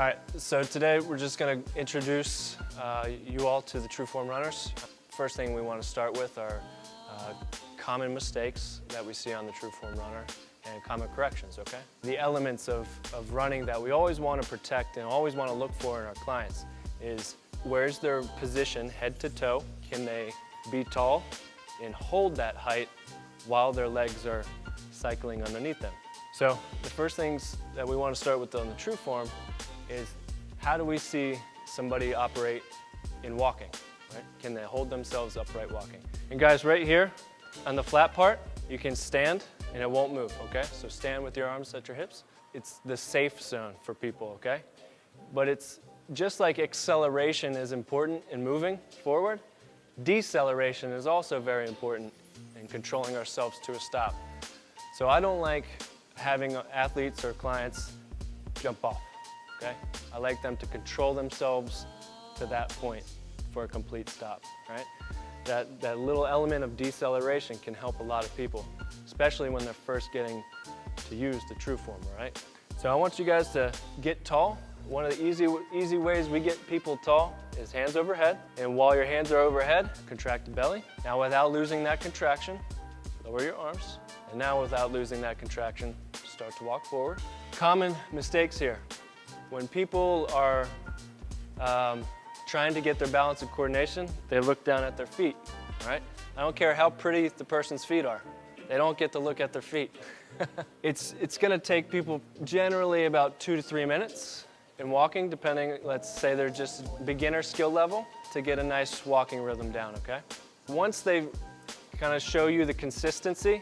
All right, so today we're just going to introduce you all to the Trueform runners. First thing we want to start with are common mistakes that we see on the Trueform runner and common corrections, okay? The elements of running that we always want to protect and always want to look for in our clients is where's their position head to toe? Can they be tall and hold that height while their legs are cycling underneath them? So the first things that we want to start with on the Trueform is how do we see somebody operate in walking, right? Can they hold themselves upright walking? And guys, right here on the flat part, you can stand and it won't move, okay? So stand with your arms at your hips. It's the safe zone for people, okay? But it's just like acceleration is important in moving forward, deceleration is also very important in controlling ourselves to a stop. So I don't like having athletes or clients jump off, okay? I like them to control themselves to that point for a complete stop, right? That little element of deceleration can help a lot of people, especially when they're first getting to use the Trueform, right? So I want you guys to get tall. One of the easy ways we get people tall is hands overhead. And while your hands are overhead, contract the belly. Now without losing that contraction, lower your arms. And now without losing that contraction, start to walk forward. Common mistakes here. When people are trying to get their balance and coordination, they look down at their feet, right? I don't care how pretty the person's feet are. They don't get to look at their feet. It's gonna take people generally about 2 to 3 minutes in walking, depending, let's say they're just beginner skill level, to get a nice walking rhythm down, okay? Once they kind of show you the consistency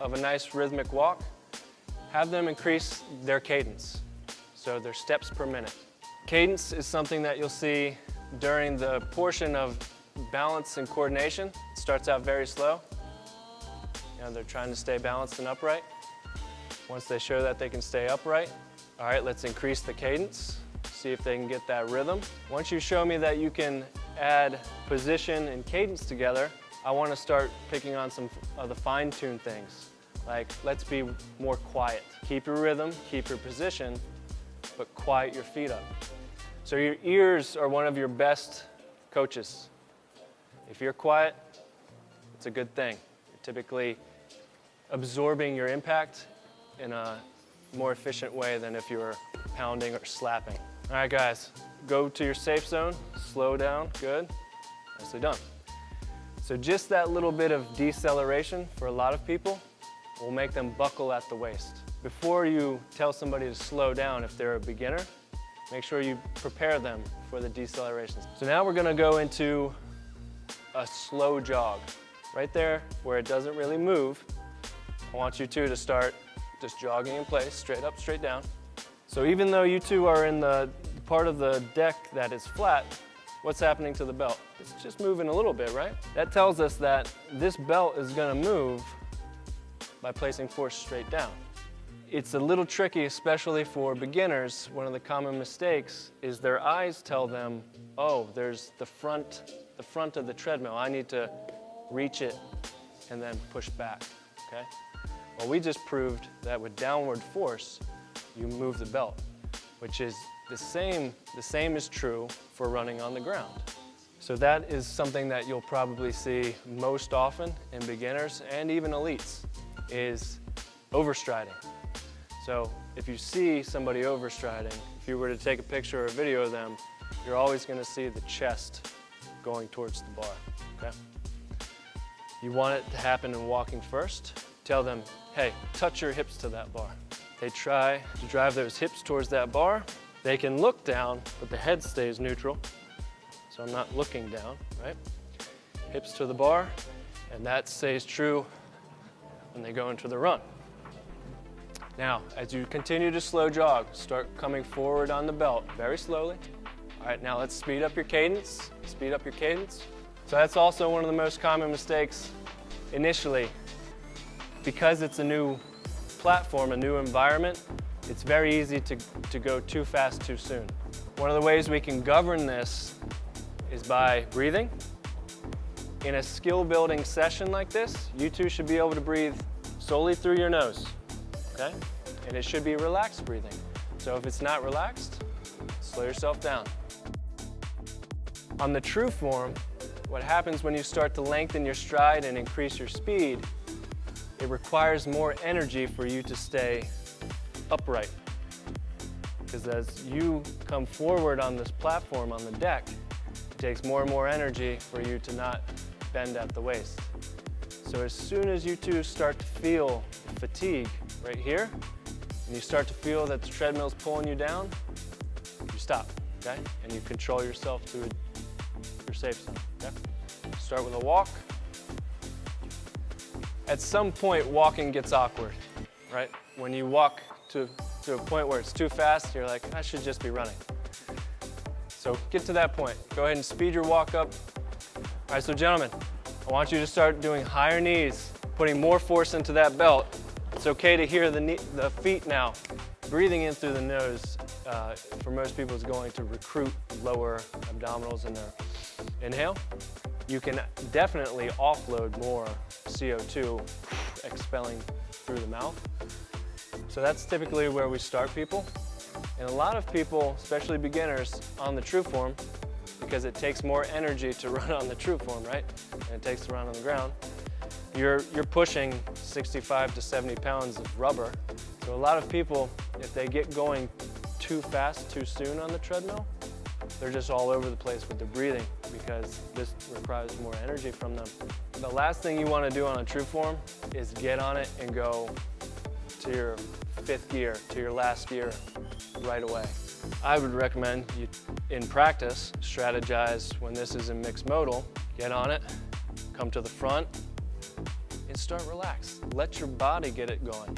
of a nice rhythmic walk, have them increase their cadence, so their steps per minute. Cadence is something that you'll see during the portion of balance and coordination. It starts out very slow. You know, they're trying to stay balanced and upright. Once they show that they can stay upright, all right, let's increase the cadence, see if they can get that rhythm. Once you show me that you can add position and cadence together, I want to start picking on some of the fine-tuned things. Like, let's be more quiet. Keep your rhythm, keep your position, but quiet your feet up. So your ears are one of your best coaches. If you're quiet, it's a good thing. You're typically absorbing your impact in a more efficient way than if you were pounding or slapping. All right, guys, go to your safe zone, slow down, good, nicely done. So just that little bit of deceleration for a lot of people will make them buckle at the waist. Before you tell somebody to slow down if they're a beginner, make sure you prepare them for the decelerations. So now we're gonna go into a slow jog. Right there where it doesn't really move, I want you two to start just jogging in place, straight up, straight down. So even though you two are in the part of the deck that is flat, what's happening to the belt? It's just moving a little bit, right? That tells us that this belt is gonna move by placing force straight down. It's a little tricky, especially for beginners. One of the common mistakes is their eyes tell them, oh, there's the front of the treadmill. I need to reach it and then push back, okay? Well, we just proved that with downward force, you move the belt, which is the same is true for running on the ground. So that is something that you'll probably see most often in beginners and even elites, is overstriding. So if you see somebody overstriding, if you were to take a picture or a video of them, you're always going to see the chest going towards the bar, okay? You want it to happen in walking first. Tell them, hey, touch your hips to that bar. They try to drive those hips towards that bar. They can look down, but the head stays neutral. So I'm not looking down, right? Hips to the bar, and that stays true when they go into the run. Now, as you continue to slow jog, start coming forward on the belt very slowly. All right, now let's speed up your cadence. Speed up your cadence. So that's also one of the most common mistakes initially. Because it's a new platform, a new environment, it's very easy to go too fast too soon. One of the ways we can govern this is by breathing. In a skill building session like this, you two should be able to breathe solely through your nose, okay? And it should be relaxed breathing. So if it's not relaxed, slow yourself down. On the Trueform, what happens when you start to lengthen your stride and increase your speed, it requires more energy for you to stay upright. Because as you come forward on this platform on the deck, it takes more and more energy for you to not bend at the waist. So as soon as you two start to feel fatigue right here, and you start to feel that the treadmill's pulling you down, you stop, okay? And you control yourself to your safe zone, okay? Start with a walk. At some point, walking gets awkward, right? When you walk to a point where it's too fast, you're like, I should just be running. So get to that point. Go ahead and speed your walk up. All right, so gentlemen, I want you to start doing higher knees, putting more force into that belt. It's okay to hear the feet now. Breathing in through the nose, for most people, is going to recruit lower abdominals in their inhale. You can definitely offload more CO2 expelling through the mouth. So that's typically where we start people. And a lot of people, especially beginners, on the Trueform, because it takes more energy to run on the Trueform, right? And it takes to run on the ground. You're pushing 65 to 70 pounds of rubber. So a lot of people, if they get going too fast, too soon on the treadmill, they're just all over the place with their breathing because this requires more energy from them. The last thing you want to do on a Trueform is get on it and go to your 5th gear, to your last gear right away. I would recommend you, in practice, strategize when this is in mixed modal, get on it, come to the front, and start relax. Let your body get it going.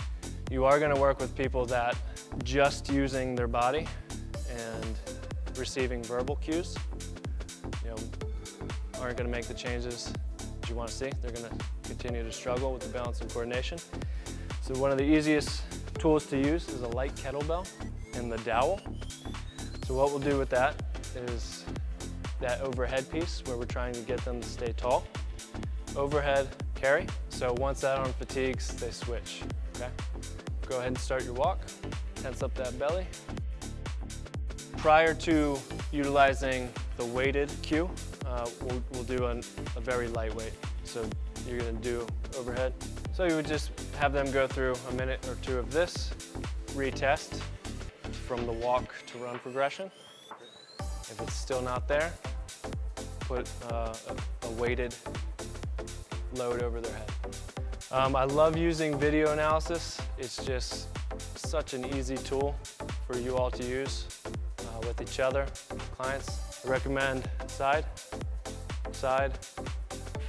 You are going to work with people that just using their body and receiving verbal cues, aren't going to make the changes that you want to see. They're going to continue to struggle with the balance and coordination. So one of the easiest tools to use is a light kettlebell and the dowel. So what we'll do with that is that overhead piece where we're trying to get them to stay tall. Overhead carry. So once that arm fatigues, they switch, okay? Go ahead and start your walk. Tense up that belly. Prior to utilizing the weighted cue, we'll do a very lightweight. So you're gonna do overhead. So you would just have them go through a minute or two of this, retest from the walk to run progression. If it's still not there, put a weighted load over their head. I love using video analysis. It's just such an easy tool for you all to use with each other, clients. I recommend side,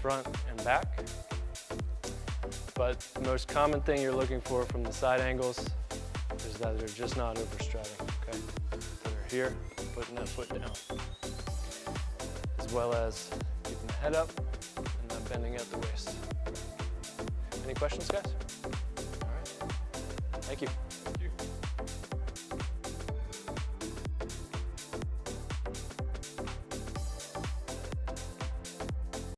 front, and back. But the most common thing you're looking for from the side angles is that they're just not overstriding, okay? So they're here, putting that foot down. As well as keeping the head up and not bending at the waist. Any questions, guys? All right. Thank you.